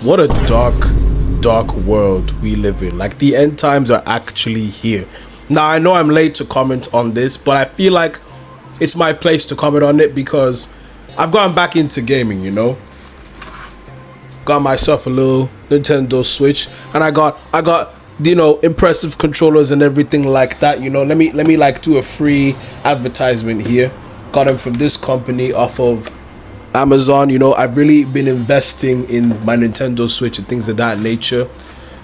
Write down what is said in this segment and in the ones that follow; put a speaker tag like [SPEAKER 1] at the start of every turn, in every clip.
[SPEAKER 1] What a dark world we live in. Like, the end times are actually here. Now, I know I'm late to comment on this, but I feel like it's my place to comment on it because I've gone back into gaming, you know. Got myself a little Nintendo Switch, and I got you know, impressive controllers and everything like that, you know. Let me like do a free advertisement here. Got them from this company off of Amazon. You know, I've really been investing in my Nintendo Switch and things of that nature,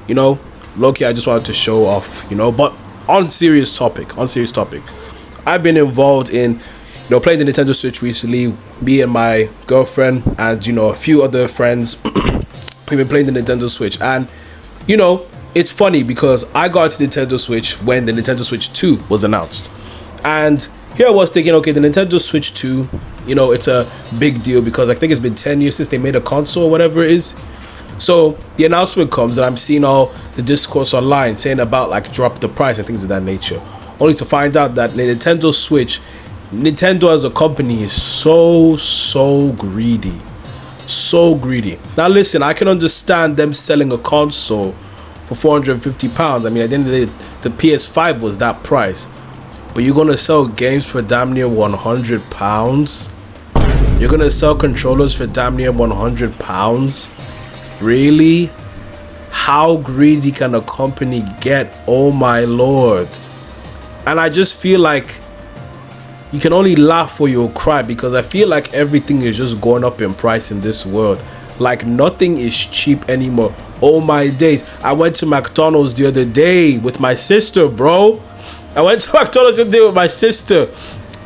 [SPEAKER 1] you know. Low-key, I just wanted to show off, you know. But on serious topic, I've been involved in, you know, playing the Nintendo Switch recently. Me and my girlfriend and, you know, a few other friends we've been playing the Nintendo Switch. And, you know, it's funny because I got to Nintendo Switch when the Nintendo Switch 2 was announced. And here I was thinking, okay, the Nintendo Switch 2, you know, it's a big deal because I think it's been 10 years since they made a console or whatever it is. So the announcement comes and I'm seeing all the discourse online saying about like drop the price and things of that nature. Only to find out that the Nintendo Switch, Nintendo as a company is so greedy. So greedy. Now listen, I can understand them selling a console for £450. I mean, at the end of the day, the PS5 was that price. But you're gonna sell games for damn near £100? You're gonna sell controllers for damn near £100? Really? How greedy can a company get? Oh my lord. And I just feel like you can only laugh or you'll cry, because I feel like everything is just going up in price in this world. Like, nothing is cheap anymore. Oh my days. I went to McDonald's the other day with my sister, bro. I went to McDonald's the other day with my sister.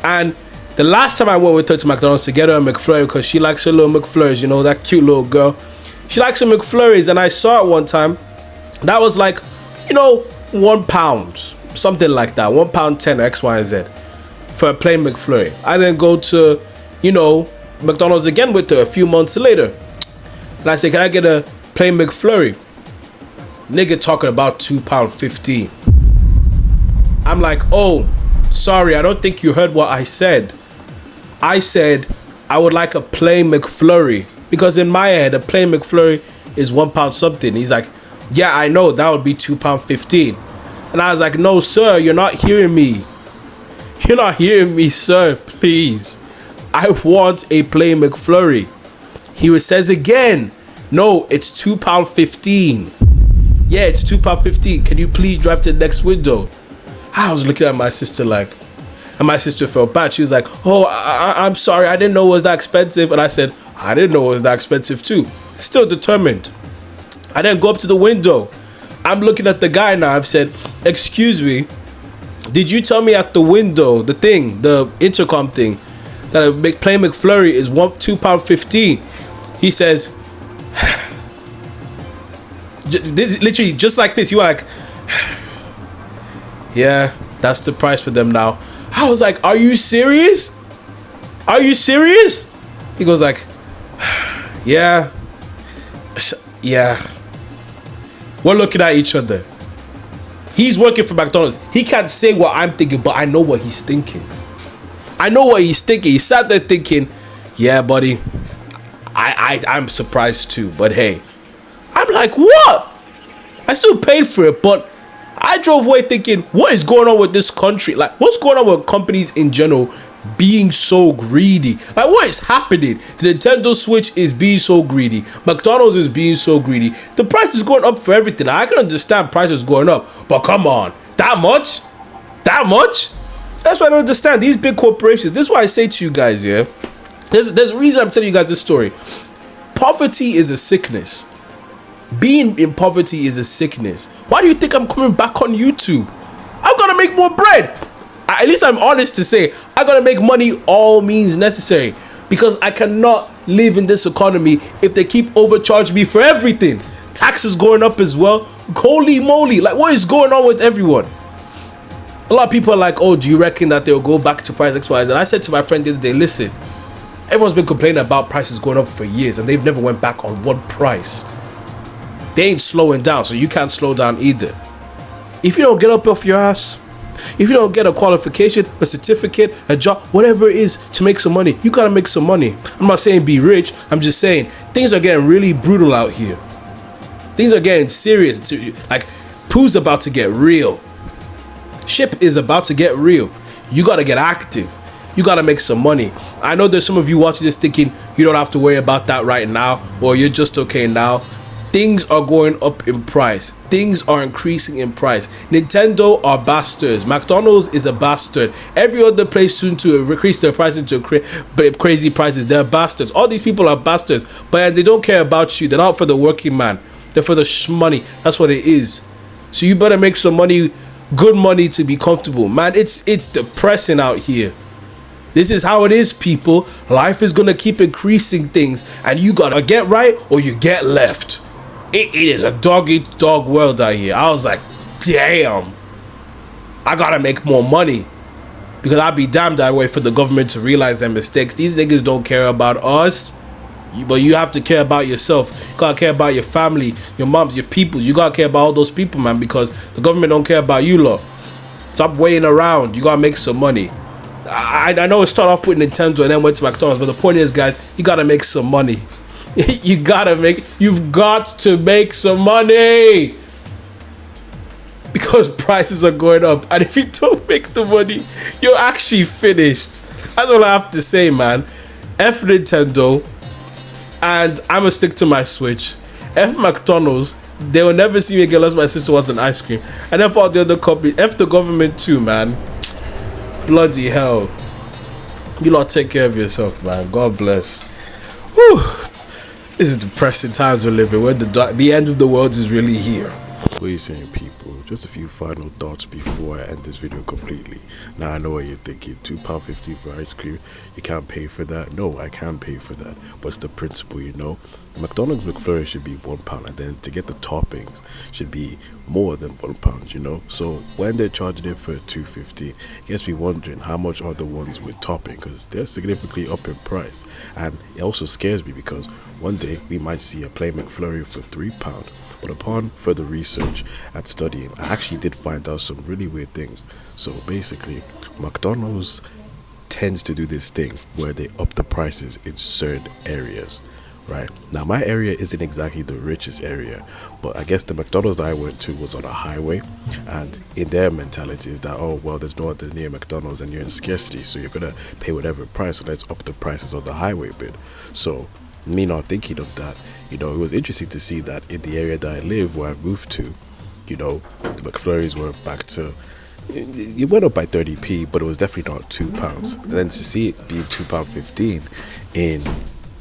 [SPEAKER 1] And the last time I went with her to McDonald's to get her a McFlurry, because she likes her little McFlurries, you know, that cute little girl. She likes her McFlurries, and I saw it one time. That was like, you know, £1. Something like that. £1.10 X, Y, and Z for a plain McFlurry. I then go to, you know, McDonald's again with her a few months later. And I say, can I get a plain McFlurry? Nigga talking about £2.50. I'm like, oh, sorry, I don't think you heard what I said. I said I would like a plain McFlurry, because in my head a plain McFlurry is £1 something. He's like, yeah, I know, that would be £2.15. And I was like, no sir, you're not hearing me. You're not hearing me, sir. Please, I want a plain McFlurry. He says again, no, it's £2.15. Yeah, it's £2.15. Can you please drive to the next window? I was looking at my sister like, and my sister felt bad. She was like, oh, I'm sorry, I didn't know it was that expensive. And I said, I didn't know it was that expensive too. Still determined. I then go up to the window. I'm looking at the guy now. I've said, excuse me, did you tell me at the window, the thing, the intercom thing, that a plain McFlurry is £2.15? He says, literally just like this. He was like, yeah, that's the price for them now. I was like, are you serious? Are you serious? He goes like, yeah. We're looking at each other. He's working for McDonald's. He can't say what I'm thinking, but I know what he's thinking. I know what he's thinking. He sat there thinking, yeah, buddy, I'm surprised too, but hey. I'm like, what? I still paid for it, but I drove away thinking, what is going on with this country? Like, what's going on with companies in general being so greedy? Like, what is happening? The Nintendo Switch is being so greedy. McDonald's is being so greedy. The price is going up for everything. I can understand prices going up, but come on, that much? That much? That's why I don't understand these big corporations. This is why I say to you guys, yeah, there's a reason I'm telling you guys this story. Poverty is a sickness. Being in poverty is a sickness. Why do you think I'm coming back on YouTube? I'm gonna make more bread. At least I'm honest to say, I gotta make money all means necessary, because I cannot live in this economy if they keep overcharging me for everything. Taxes going up as well. Holy moly, like, what is going on with everyone? A lot of people are like, oh, do you reckon that they'll go back to price X, Y, Z? And I said to my friend the other day, listen, everyone's been complaining about prices going up for years and they've never went back on one price. They ain't slowing down, so you can't slow down either. If you don't get up off your ass, if you don't get a qualification, a certificate, a job, whatever it is to make some money, you gotta make some money. I'm not saying be rich, I'm just saying things are getting really brutal out here. Things are getting serious. Like, poo's about to get real. Ship is about to get real. You gotta get active. You gotta make some money. I know there's some of you watching this thinking you don't have to worry about that right now, or you're just okay now. Things are going up in price. Things are increasing in price. Nintendo are bastards. McDonald's is a bastard. Every other place soon to increase their pricing to crazy prices. They're bastards. All these people are bastards, but they don't care about you. They're not for the working man. They're for the money. That's what it is. So you better make some money, good money, to be comfortable. Man, it's depressing out here. This is how it is, people. Life is gonna keep increasing things, and you gotta get right or you get left. It is a dog-eat-dog world out here. I was like, damn, I gotta make more money, because I'd be damned I wait for the government to realize their mistakes. These niggas don't care about us, but you have to care about yourself. You gotta care about your family, your moms, your people. You gotta care about all those people, man, because the government don't care about you lot. Stop waiting around. You gotta make some money. I know it started off with Nintendo and then went to McDonald's, but the point is, guys, you gotta make some money. You've got to make some money, because prices are going up, and if you don't make the money, you're actually finished. That's all I have to say, man. F Nintendo, and I'ma stick to my Switch. F McDonald's, they will never see me again unless my sister wants an ice cream. And F all the other companies. F the government too, man. Bloody hell. You lot take care of yourself, man. God bless. Whew. This is depressing times we're living, where the end of the world is really here. What are you saying, people? Just a few final thoughts before I end this video completely. Now, I know what you're thinking. £2.50 for ice cream. You can't pay for that. No, I can't pay for that. But it's the principle, you know. The McDonald's McFlurry should be £1, and then to get the toppings should be more than £1, you know. So when they're charging it for $2.50, it gets me wondering how much are the ones with topping, because they're significantly up in price. And it also scares me, because one day we might see a plain McFlurry for £3. But upon further research and studying, I actually did find out some really weird things. So basically, McDonald's tends to do this thing where they up the prices in certain areas. Right now, my area isn't exactly the richest area, but I guess the McDonald's that I went to was on a highway, and in their mentality is that, oh well, there's no other near McDonald's and you're in scarcity, so you're gonna pay whatever price, so let's up the prices on the highway bit. So me not thinking of that, you know, it was interesting to see that in the area that I live, where I moved to, you know, the McFlurries were back to, it went up by 30p, but it was definitely not £2. And then to see it being £2.15 in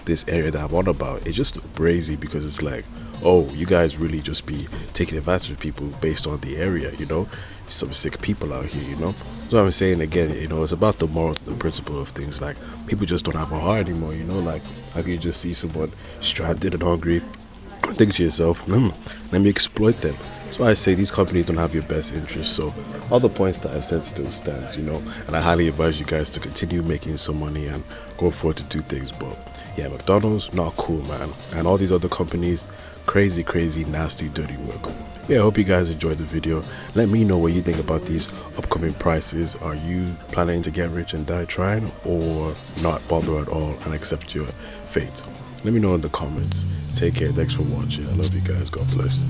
[SPEAKER 1] this area that I'm on about, it's just crazy, because it's like, oh, you guys really just be taking advantage of people based on the area, you know. Some sick people out here, you know. So I'm saying again, you know, it's about the moral, the principle of things. Like, people just don't have a heart anymore, you know. Like, how can you just see someone stranded and hungry, think to yourself, let me exploit them. That's why I say these companies don't have your best interests. So all the points that I said still stand, you know, and I highly advise you guys to continue making some money and go forward to do things. But yeah, McDonald's, not cool, man. And all these other companies, crazy, nasty, dirty work. Yeah, I hope you guys enjoyed the video. Let me know what you think about these upcoming prices. Are you planning to get rich and die trying, or not bother at all and accept your fate? Let me know in the comments. Take care. Thanks for watching. I love you guys. God bless.